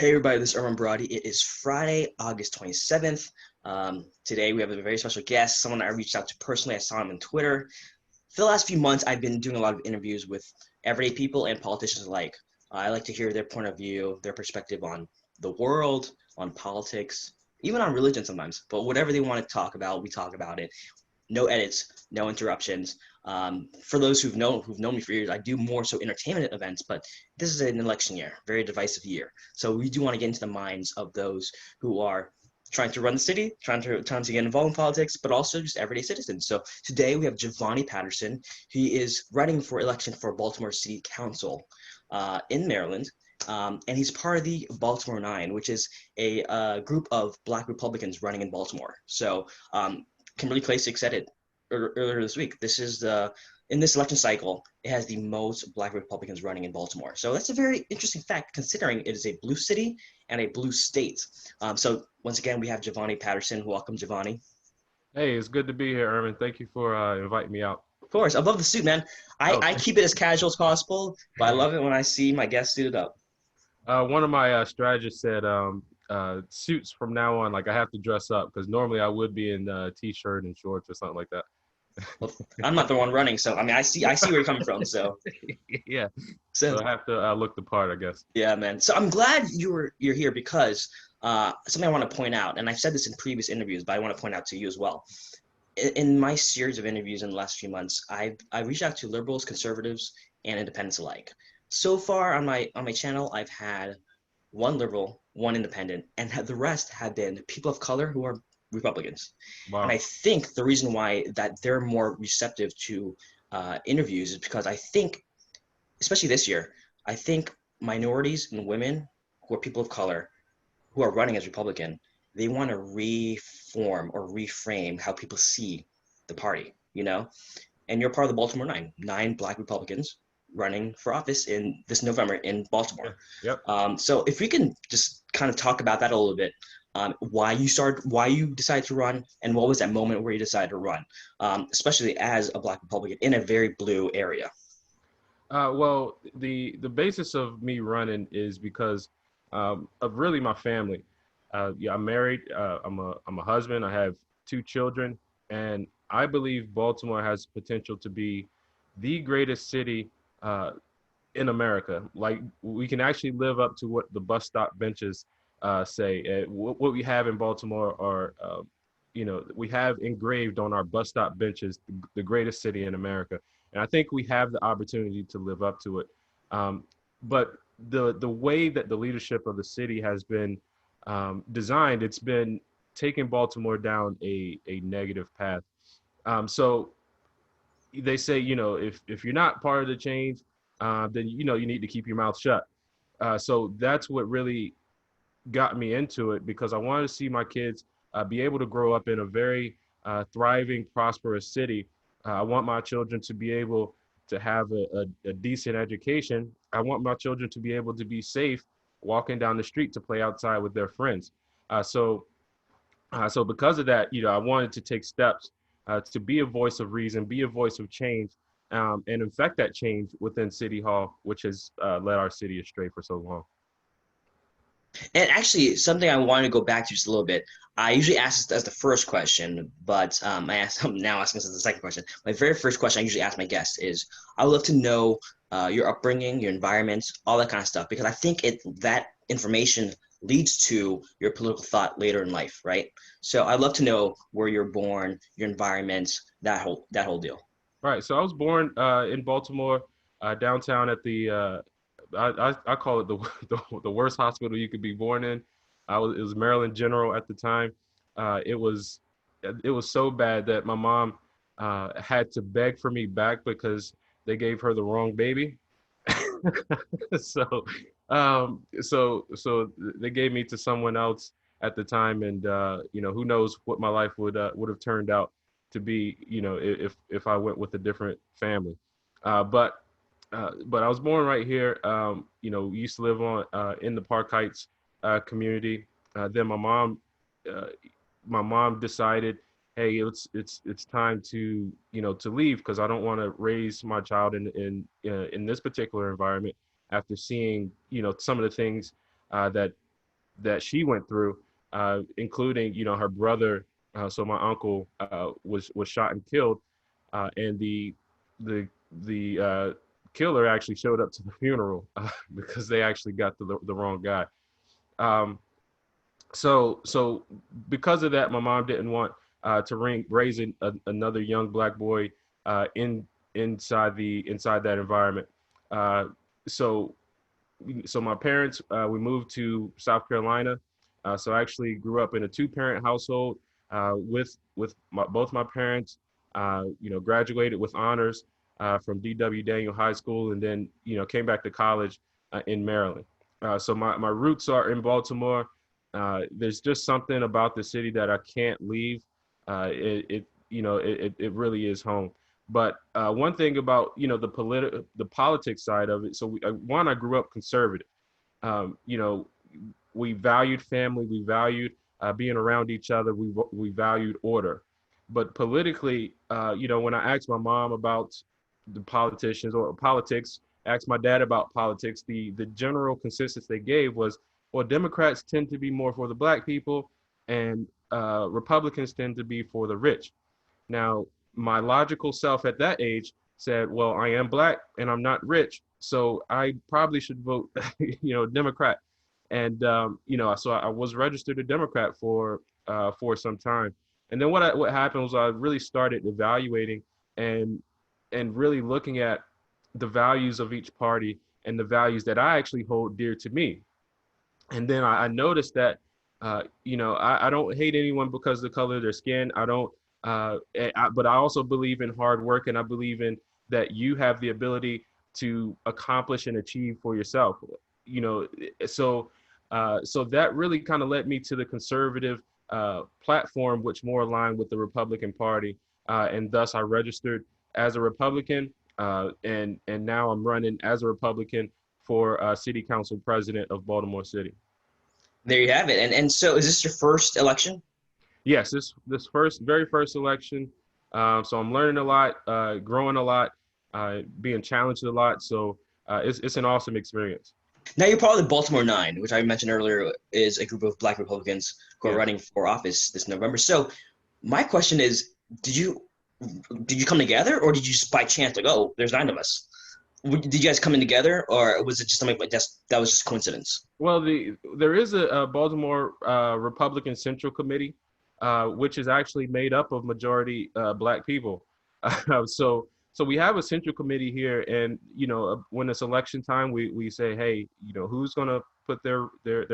Hey everybody, this is Erman Baradi. It is Friday, August 27th. Today we have a very special guest, someone I reached out to personally. I saw him on Twitter. For the last few months, I've been doing a lot of interviews with everyday people and politicians alike. I like to hear their point of view, their perspective on the world, on politics, even on religion sometimes. But whatever they want to talk about, we talk about it. No edits, no interruptions. For those who've known me for years, I do more so entertainment events, but this is an election year, very divisive year. So we do want to get into the minds of those who are trying to run the city, trying to get involved in politics, but also just everyday citizens. So today we have Jovani Patterson. He is running for election for Baltimore City Council in Maryland. And he's part of the Baltimore Nine, which is a group of Black Republicans running in Baltimore. So Kimberly Klacik said it earlier this week. This is in this election cycle, it has the most Black Republicans running in Baltimore. So that's a very interesting fact, considering it is a blue city and a blue state. So once again, we have Jovani Patterson. Welcome, Jovani. Hey, it's good to be here, Erman. Thank you for inviting me out. Of course, I love the suit, man. I, Oh, I keep it as casual as possible, but I love it when I see my guests suited up. one of my strategists said suits from now on, like I have to dress up because normally I would be in t-shirt and shorts or something like that. Well, I'm not the one running, so I mean, I see where you're coming from. So, Yeah, so so I have to look the part, I guess. yeah, man. So I'm glad you're here because something I want to point out, and I've said this in previous interviews, but I want to point out to you as well. In my series of interviews in the last few months, I've reached out to liberals, conservatives, and independents alike. So far on my channel, I've had one liberal, one independent, and the rest have been people of color who are Republicans. And I Wow. think the reason why that they're more receptive to interviews is because I think, especially this year, I think minorities and women who are people of color who are running as Republican, they want to reform or reframe how people see the party, you know? And you're part of the Baltimore Nine, nine Black Republicans running for office in this November in Yeah. Baltimore. Yep. So if we can just kind of talk about that a little bit, why you decided to run, and what was that moment where you decided to run, especially as a Black Republican in a very blue area. Well, the basis of me running is because of really my family. Yeah, I'm married. I'm a husband. I have two children, and I believe Baltimore has potential to be the greatest city uh, in America. Like we can actually live up to what the bus stop benches say. What we have in Baltimore are, we have engraved on our bus stop benches the greatest city in America, and I think we have the opportunity to live up to it. Um, but the way that the leadership of the city has been designed, it's been taking Baltimore down a negative path. So they say, if you're not part of the change, then you need to keep your mouth shut. So that's what really got me into it because I wanted to see my kids be able to grow up in a very thriving, prosperous city. I want my children to be able to have a decent education. I want my children to be able to be safe walking down the street to play outside with their friends. So because of that, I wanted to take steps to be a voice of reason, be a voice of change, and infect that change within City Hall, which has led our city astray for so long. And actually, something I wanted to go back to just a little bit. I usually ask this as the first question, but I'm now asking this as the second question. My very first question I usually ask my guests is, I would love to know your upbringing, your environment, all that kind of stuff, because I think that information leads to your political thought later in life, right? So I'd love to know where you're born, your environment, that whole deal. Right. So I was born in Baltimore, downtown at I call it the worst hospital you could be born in. It was Maryland General at the time. It was so bad that my mom had to beg for me back because they gave her the wrong baby. so so they gave me to someone else at the time, and who knows what my life would have turned out to be, if I went with a different family. But I was born right here. We used to live on in the Park Heights community. Then uh, my mom decided, hey, it's time to leave because I don't want to raise my child in this particular environment after seeing some of the things that that she went through, including, you know, her brother. So my uncle was shot and killed, and the killer actually showed up to the funeral because they actually got the wrong guy. Um, so because of that, my mom didn't want to raise another young black boy inside that environment. Uh, so so my parents, we moved to South Carolina. So I actually grew up in a two-parent household with both my parents. You know, graduated with honors from D.W. Daniel High School, and then, you know, came back to college in Maryland. So my roots are in Baltimore. There's just something about the city that I can't leave. It really is home. But one thing about, you know, the politics side of it. So I grew up conservative. You know, we valued family, we valued being around each other, we valued order. But politically, you know, when I asked my mom about the politicians or politics, asked my dad about politics, the general consensus they gave was, well, Democrats tend to be more for the black people, and Republicans tend to be for the rich. Now, my logical self at that age said, well, I am black and I'm not rich, so I probably should vote, you know, Democrat. And you know, so I was registered a Democrat for some time. And then what happened was I really started evaluating and really looking at the values of each party and the values that I actually hold dear to me. And then I noticed that, you know, I don't hate anyone because of the color of their skin. I don't, but I also believe in hard work, and I believe in that you have the ability to accomplish and achieve for yourself. You know, so that really kind of led me to the conservative platform, which more aligned with the Republican Party, and thus I registered as a Republican, and now I'm running as a Republican for City Council President of Baltimore City. There you have it. And so is this your first election? Yes, this very first election. So I'm learning a lot, growing a lot, being challenged a lot. So it's an awesome experience. Now you're part of the Baltimore Nine, which I mentioned earlier is a group of Black Republicans who are Yes. running for office this November. So my question is, did you come together, or did you just by chance like, oh, there's nine of us? Did you guys come in together, or was it just something like that was just coincidence? Well, there is a Baltimore Republican Central Committee, which is actually made up of majority Black people. So we have a central committee here, and you know, when it's election time, we say, hey, you know, who's gonna put their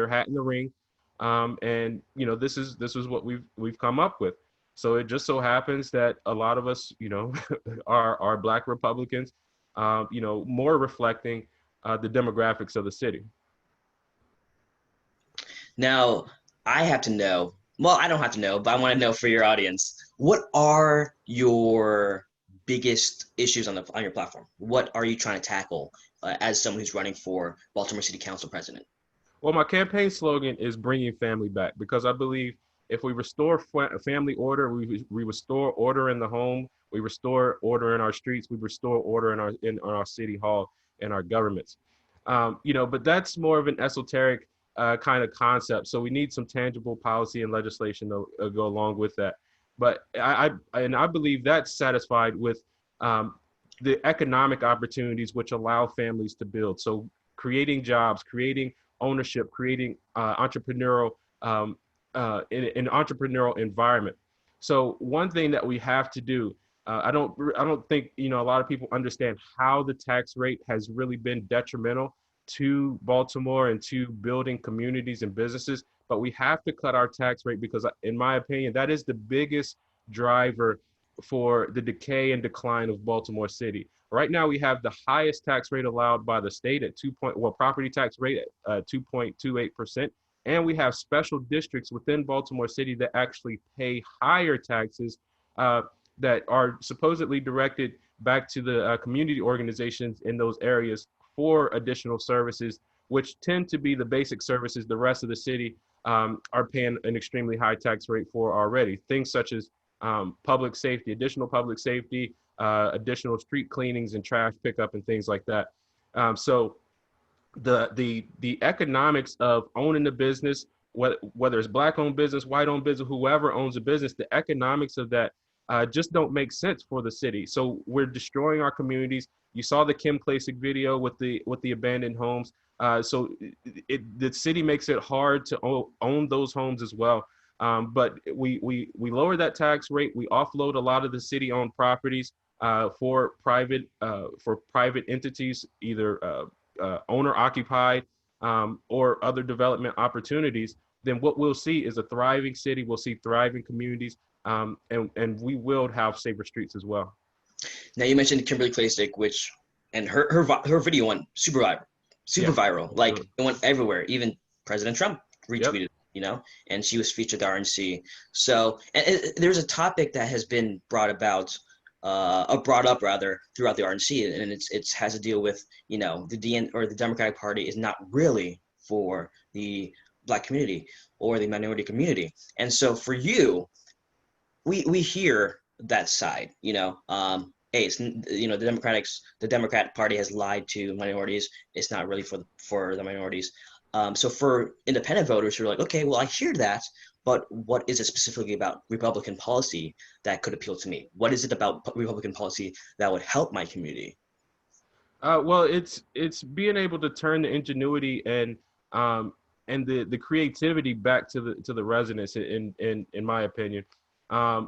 hat in the ring, and you know, this is what we've come up with. So it just so happens that a lot of us, you know, are Black Republicans, you know, more reflecting the demographics of the city. Now, I have to know. Well, I don't have to know, but I want to know for your audience. What are your biggest issues on your platform? What are you trying to tackle as someone who's running for Baltimore City Council President? Well, my campaign slogan is bringing family back, because I believe if we restore family order, we restore order in the home, we restore order in our streets, we restore order in our city hall and our governments. You know, but that's more of an esoteric kind of concept. So we need some tangible policy and legislation to go along with that. But I believe that's satisfied with the economic opportunities which allow families to build. So creating jobs, creating ownership, creating entrepreneurial in an entrepreneurial environment. So one thing that we have to do, I don't think, you know, a lot of people understand how the tax rate has really been detrimental to Baltimore and to building communities and businesses. But we have to cut our tax rate because, in my opinion, that is the biggest driver for the decay and decline of Baltimore City. Right now, we have the highest tax rate allowed by the state at property tax rate at 2.28%. And we have special districts within Baltimore City that actually pay higher taxes that are supposedly directed back to the community organizations in those areas for additional services, which tend to be the basic services the rest of the city are paying an extremely high tax rate for already. Things such as public safety, additional public safety, additional street cleanings and trash pickup and things like that. So the economics of owning a business, whether it's black-owned business, white-owned business, whoever owns a business, the economics of that just don't make sense for the city. So we're destroying our communities. You saw the Kim Klacik video with the abandoned homes. So the city makes it hard to own those homes as well. But we lower that tax rate. We offload a lot of the city-owned properties for private entities, either owner-occupied or other development opportunities. Then what we'll see is a thriving city. We'll see thriving communities, and we will have safer streets as well. Now you mentioned Kimberly Klacik, and her video went super viral. Like it went everywhere. Even President Trump retweeted, and she was featured at the RNC. So, and there's a topic that has been brought up rather throughout the RNC, and it has to deal with the Democratic Party is not really for the Black community or the minority community. And so for you, we hear that side, hey, it's, the Democratic Party has lied to minorities. It's not really for the minorities. So for independent voters who are like, okay, well, I hear that, but what is it specifically about Republican policy that could appeal to me? What is it about Republican policy that would help my community? Well, it's being able to turn the ingenuity and the creativity back to the residents. In my opinion,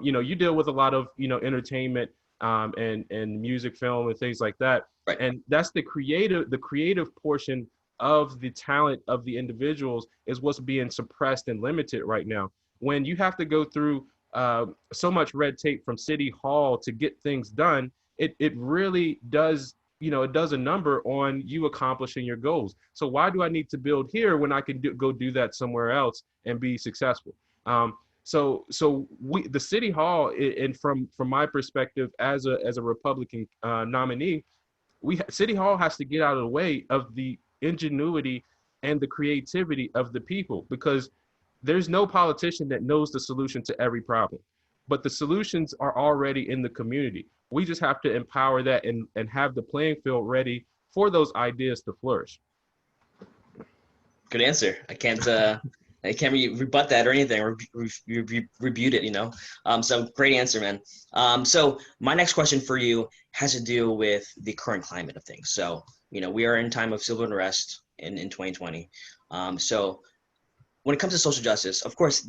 you deal with a lot of entertainment and music, film, and things like that, right. And that's the creative portion of the talent of the individuals is what's being suppressed and limited right now. When you have to go through so much red tape from City Hall to get things done, it really does, it does a number on you accomplishing your goals. So why do I need to build here when I can go do that somewhere else and be successful? So the City Hall, and from my perspective as a Republican nominee, City Hall has to get out of the way of the ingenuity and the creativity of the people, because there's no politician that knows the solution to every problem, but the solutions are already in the community. We just have to empower that and have the playing field ready for those ideas to flourish. Good answer. I can't rebut that or anything, or rebut it, So great answer, man. So my next question for you has to do with the current climate of things. So, we are in time of civil unrest in 2020. So when it comes to social justice, of course,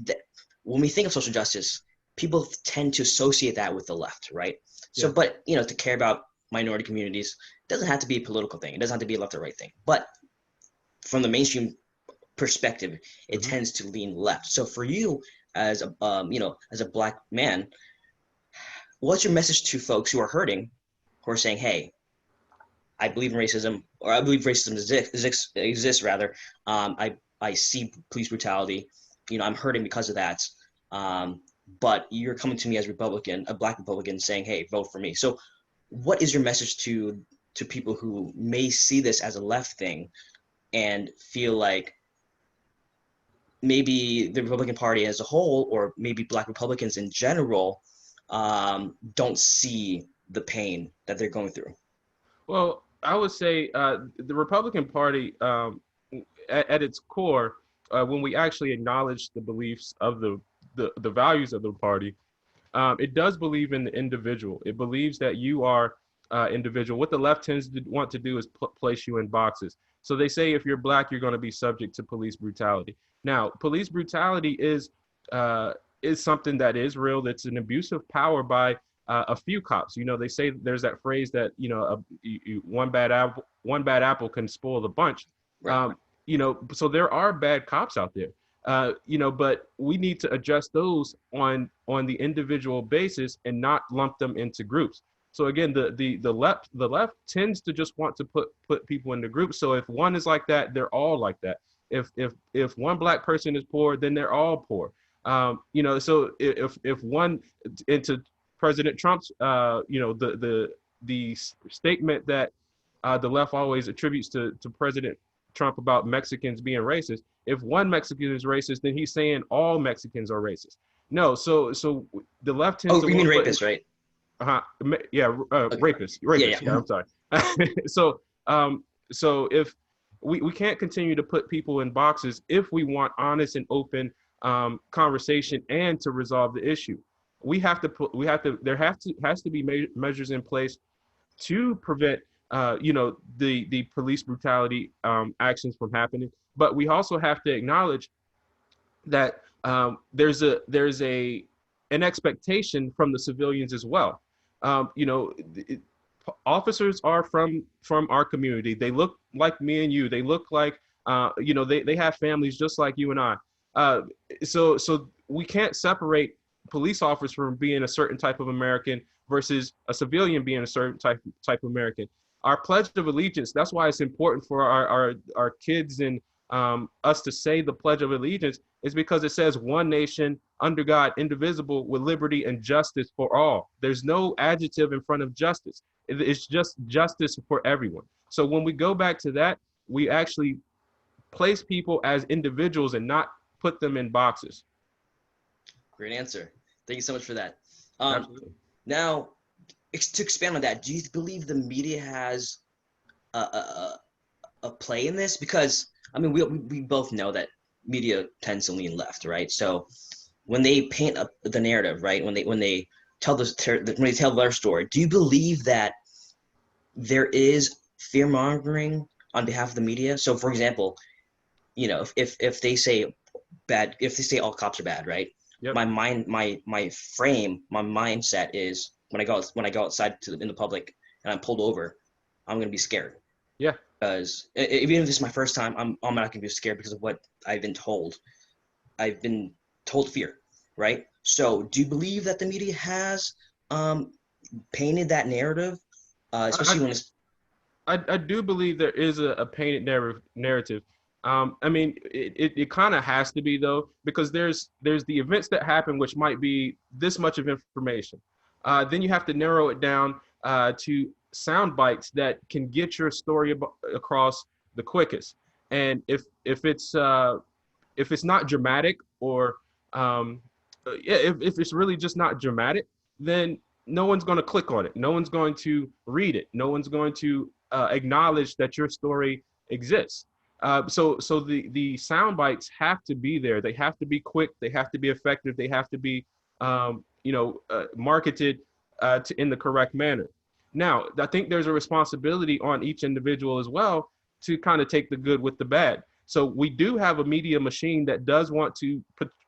when we think of social justice, people tend to associate that with the left, right? So, yeah. But, to care about minority communities, it doesn't have to be a political thing. It doesn't have to be a left or right thing. But from the mainstream perspective, it tends to lean left. So for you as a Black man, what's your message to folks who are hurting, who are saying, hey, I believe in racism, or I believe racism exists rather. I see police brutality, I'm hurting because of that. But you're coming to me as a Black Republican, saying, hey, vote for me. So what is your message to people who may see this as a left thing and feel like maybe the Republican Party as a whole, or maybe Black Republicans in general, don't see the pain that they're going through? Well, I would say the Republican Party, at its core, when we actually acknowledge the beliefs of the values of the party, it does believe in the individual. It believes that you are individual. What the left tends to want to do is place you in boxes. So they say if you're Black, you're going to be subject to police brutality. Now, police brutality is something that is real. That's an abuse of power by a few cops. They say there's that phrase that one bad apple can spoil the bunch. Right. So there are bad cops out there. But we need to adjust those on the individual basis and not lump them into groups. So again, the left tends to just want to put people into groups. So if one is like that, they're all like that. If one Black person is poor, then they're all poor. So if one, into President Trump's, the statement that the left always attributes to President Trump about Mexicans being racist. If one Mexican is racist, then he's saying all Mexicans are racist. No, so the left tends to. Oh, you mean rapist, right? Yeah, rapist. Yeah, I'm sorry. So if we can't continue to put people in boxes if we want honest and open conversation and to resolve the issue. There has to be measures in place to prevent the police brutality actions from happening. But we also have to acknowledge that there's an expectation from the civilians as well. Officers are from our community. They look like me and you. They look like they have families just like you and I. So we can't separate police officers from being a certain type of American versus a civilian being a certain type of American. Our Pledge of Allegiance. That's why it's important for our kids and us to say the Pledge of Allegiance, is because it says one nation under God, indivisible, with liberty and justice for all. There's no adjective in front of justice. It's just justice for everyone. So when we go back to that, we actually place people as individuals and not put them in boxes. Great answer. Thank you so much for that. Absolutely. Now, to expand on that, do you believe the media has a play in this? Because I mean, we both know that media tends to lean left, right? So when they paint up the narrative, right, when they tell their story, do you believe that there is fear mongering on behalf of the media? So, for example, if they say all cops are bad, right? Yep. My mindset is when I go outside in the public and I'm pulled over, I'm gonna be scared. Yeah. Because even if this is my first time, I'm not gonna be scared because of what I've been told. I've been told fear, right? So, do you believe that the media has painted that narrative, especially when it's? I do believe there is a painted narrative. I mean, it kind of has to be, though, because there's the events that happen, which might be this much of information. Then you have to narrow it down to sound bites that can get your story across the quickest. And if it's not dramatic, or if it's really just not dramatic, then no one's going to click on it. No one's going to read it. No one's going to acknowledge that your story exists. So the sound bites have to be there. They have to be quick. They have to be effective. They have to be marketed in the correct manner. Now, I think there's a responsibility on each individual as well to kind of take the good with the bad. So we do have a media machine that does want to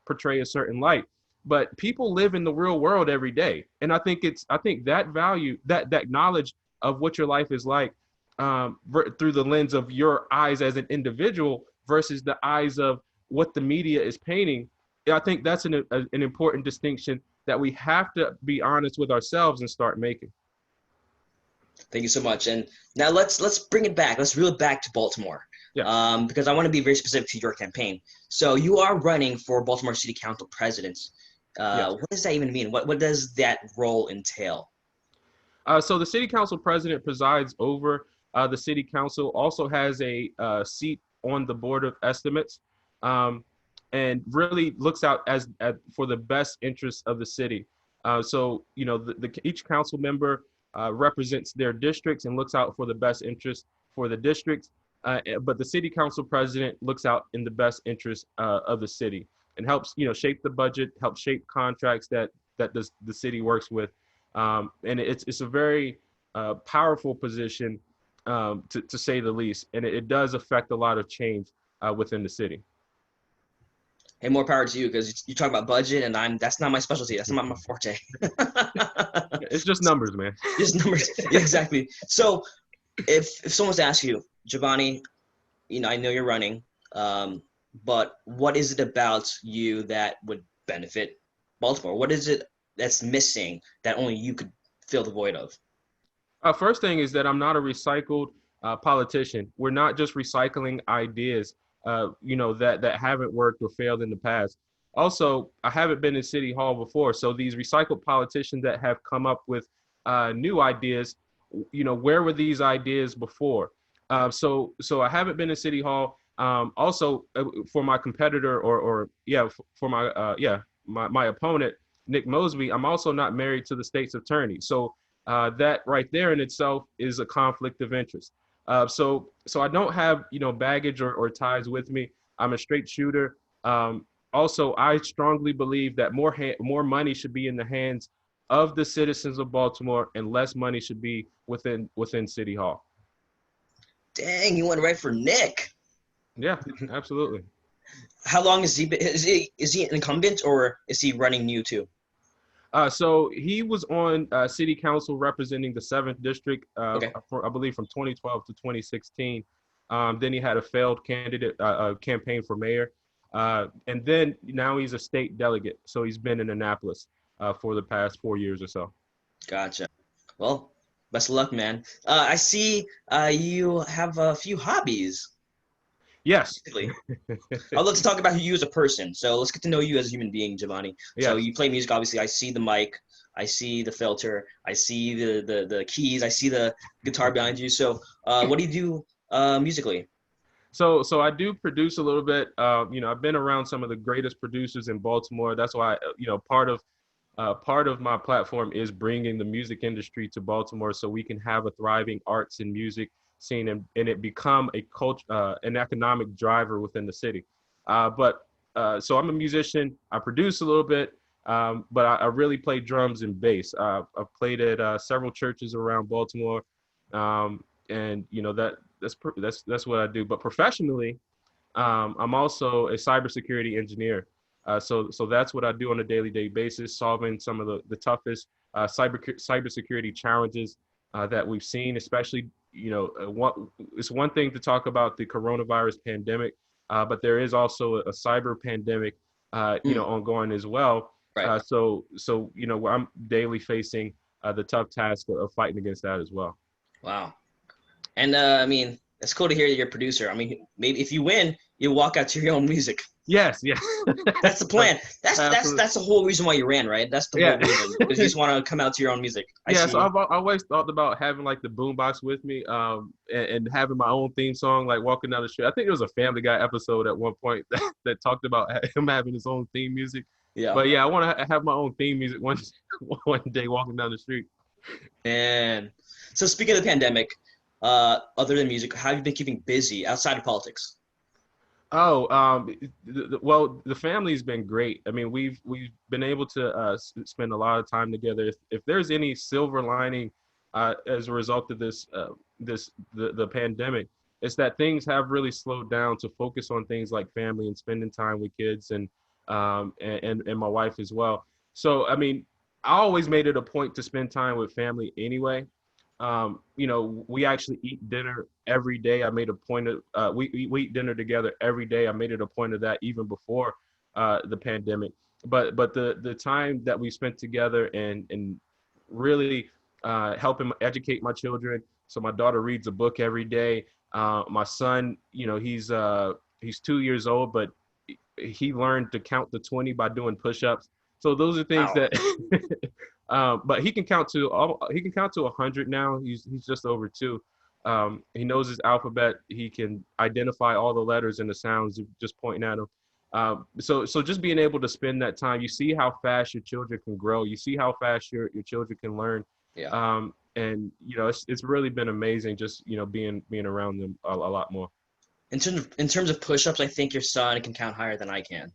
portray a certain light, but people live in the real world every day. And I think that value, that knowledge of what your life is like through the lens of your eyes as an individual versus the eyes of what the media is painting. I think that's an important distinction that we have to be honest with ourselves and start making. Thank you so much. And now let's bring it back. Let's reel it back to Baltimore. Yeah. Because I want to be very specific to your campaign. So you are running for Baltimore City Council President. Yes. What does that even mean? What does that role entail? So the City Council President presides over the City Council, also has a seat on the Board of Estimates, and really looks out for the best interests of the city. So each council member represents their districts and looks out for the best interest for the districts. But the City Council President looks out in the best interest of the city and helps shape the budget, helps shape contracts that the city works with. And it's a very powerful position, to say the least, and it does affect a lot of change within the city. Hey, more power to you, because you talk about budget, and that's not my specialty. That's not my forte. It's just numbers, man. Just numbers. Yeah, exactly. So if someone's to ask you, Jovani, I know you're running, but what is it about you that would benefit Baltimore? What is it that's missing that only you could fill the void of? First thing is that I'm not a recycled politician. We're not just recycling ideas, that haven't worked or failed in the past. Also, I haven't been in City Hall before, so these recycled politicians that have come up with new ideas, where were these ideas before? So I haven't been in City Hall. Also, for my competitor, for my opponent, Nick Mosby, I'm also not married to the state's attorney. So that right there in itself is a conflict of interest. So I don't have, baggage or ties with me. I'm a straight shooter. Also, I strongly believe that more money should be in the hands of the citizens of Baltimore, and less money should be within City Hall. Dang, you went right for Nick. Yeah, absolutely. How long has he been? Is he an incumbent or is he running new too? So he was on city council representing the 7th district, Okay. I believe from 2012 to 2016. Then he had a failed candidate campaign for mayor. And then now he's a state delegate. So he's been in Annapolis for the past 4 years or so. Gotcha. Well, best of luck, man. I see you have a few hobbies. Yes. Basically. I'd love to talk about you as a person. So let's get to know you as a human being, Jovani. So Yes. you play music, obviously. I see the mic, I see the filter, I see the keys, I see the guitar behind you. So what do you do musically? So I do produce a little bit. I've been around some of the greatest producers in Baltimore. That's why, part of my platform is bringing the music industry to Baltimore so we can have a thriving arts and music scene, and it become a culture, an economic driver within the city. So I'm a musician. I produce a little bit, but I really play drums and bass. I've played at several churches around Baltimore, and that's what I do. But professionally, I'm also a cybersecurity engineer. So that's what I do on a daily basis, solving some of the toughest cybersecurity challenges that we've seen, especially, it's one thing to talk about the coronavirus pandemic, but there is also a cyber pandemic, Mm, ongoing as well. right. I'm daily facing the tough task of fighting against that as well. Wow. And I mean, it's cool to hear that you're a producer. I mean, maybe if you win, you walk out to your own music. Yes, yes. That's the plan. Absolutely. That's the whole reason why you ran, right? That's the Yeah. whole reason because you just want to come out to your own music. I Yeah, so see. I've always thought about having like the boombox with me, and having my own theme song, like walking down the street. I think there was a Family Guy episode at one point that talked about him having his own theme music. Yeah. But yeah, I want to have my own theme music one day walking down the street. And so speaking of the pandemic, other than music, how have you been keeping busy outside of politics? Oh, well, the family's been great. I mean, we've been able to spend a lot of time together. If there's any silver lining as a result of the pandemic, it's that things have really slowed down to focus on things like family and spending time with kids, and my wife as well. So, I mean, I always made it a point to spend time with family anyway. We actually eat dinner every day. I made a point of we eat dinner together every day. I made it a point of that even before the pandemic. But the time that we spent together and really helping educate my children. So my daughter reads a book every day. My son, he's 2 years old, but he learned to count to 20 by doing push-ups. So those are things Wow. that but he can count to 100 now. He's just over 2. He knows his alphabet. He can identify all the letters and the sounds just pointing at him. So just being able to spend that time, you see how fast your children can grow. You see how fast your children can learn. Yeah. And it's really been amazing just being around them a lot more. In terms of push-ups, I think your son can count higher than I can.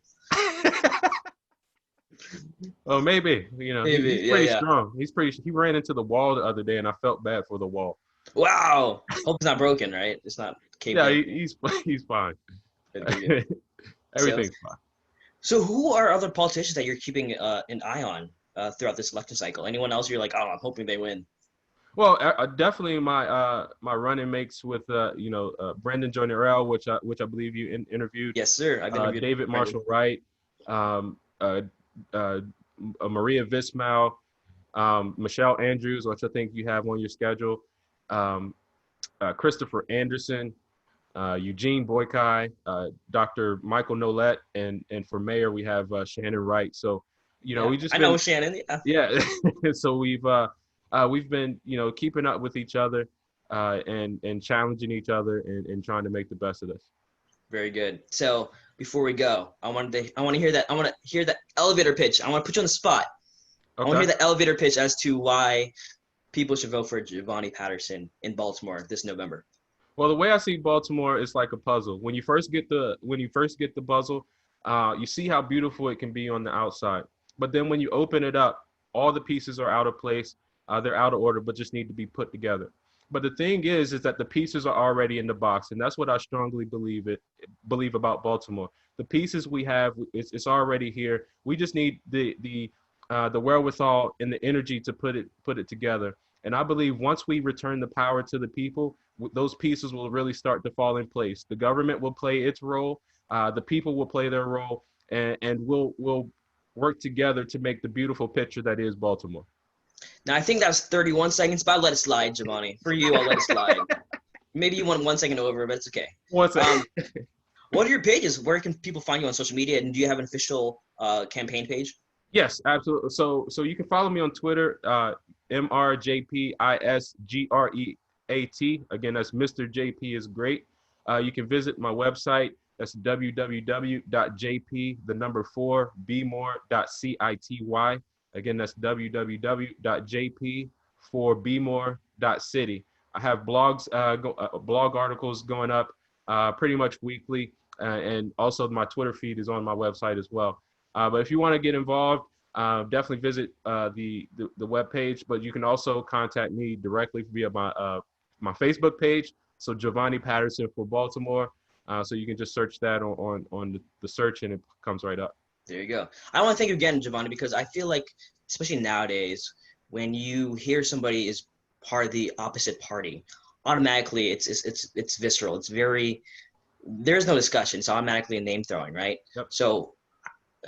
Oh, maybe. Maybe. He's Yeah. pretty Yeah. strong. He ran into the wall the other day, and I felt bad for the wall. Wow. Hope it's not broken, right? It's not caved Yeah, in. he's fine. Good, good, good. So, Everything's fine. so who are other politicians that you're keeping an eye on throughout this election cycle? Anyone else you're like, oh, I'm hoping they win? Well, definitely my running mates with Brendan Joyner, which I believe you interviewed, Yes, sir. I've interviewed David Brendan. Marshall Wright, um, uh, uh, Maria Vismal, Michelle Andrews, which I think you have on your schedule, um, Christopher Anderson, Eugene Boykai, Dr. Michael Nolet, and for mayor we have Shannon Wright. So, Yeah, we just I know been Shannon. Yeah. yeah. So we've been keeping up with each other, and challenging each other and trying to make the best of this. Very good. So before we go, I want to hear that. I want to hear that elevator pitch. I want to put you on the spot. I want to Okay. hear the elevator pitch as to why people should vote for Jovani Patterson in Baltimore this November. Well, the way I see Baltimore is like a puzzle. When you first get the puzzle, you see how beautiful it can be on the outside. But then when you open it up, all the pieces are out of place. They're out of order, but just need to be put together. But the thing is that the pieces are already in the box, and that's what I strongly believe about Baltimore. The pieces we have, it's already here. We just need the wherewithal and the energy to put it together. And I believe once we return the power to the people, those pieces will really start to fall in place. The government will play its role, the people will play their role, and we'll work together to make the beautiful picture that is Baltimore. Now, I think that was 31 seconds, but I'll let it slide, Jovani. For you, I'll let it slide. Maybe you want 1 second over, but it's okay. What's Um, what are your pages? Where can people find you on social media? And do you have an official campaign page? Yes, absolutely. So you can follow me on Twitter, MrJPISGREAT. Again, that's Mr. JP is great. You can visit my website. That's www.jp, the number 4, bmore.city. Again, that's www.jp4bmore.city. I have blog articles going up pretty much weekly, and also my Twitter feed is on my website as well. But if you want to get involved, definitely visit the webpage. But you can also contact me directly via my Facebook page. So Jovani Patterson for Baltimore. So you can just search that on the search, and it comes right up. There you go. I want to thank you again, Jovani, because I feel like, especially nowadays, when you hear somebody is part of the opposite party, automatically it's visceral. It's very, there's no discussion. It's automatically a name throwing, right? Yep. So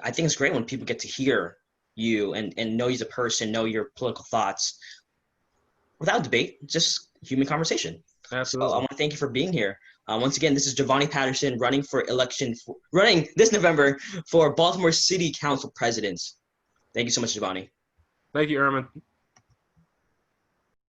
I think it's great when people get to hear you and know you as a person, know your political thoughts without debate, just human conversation. Absolutely. So I want to thank you for being here. Once again, this is Jovani Patterson running this November for Baltimore City Council President. Thank you so much, Jovani. Thank you, Erman.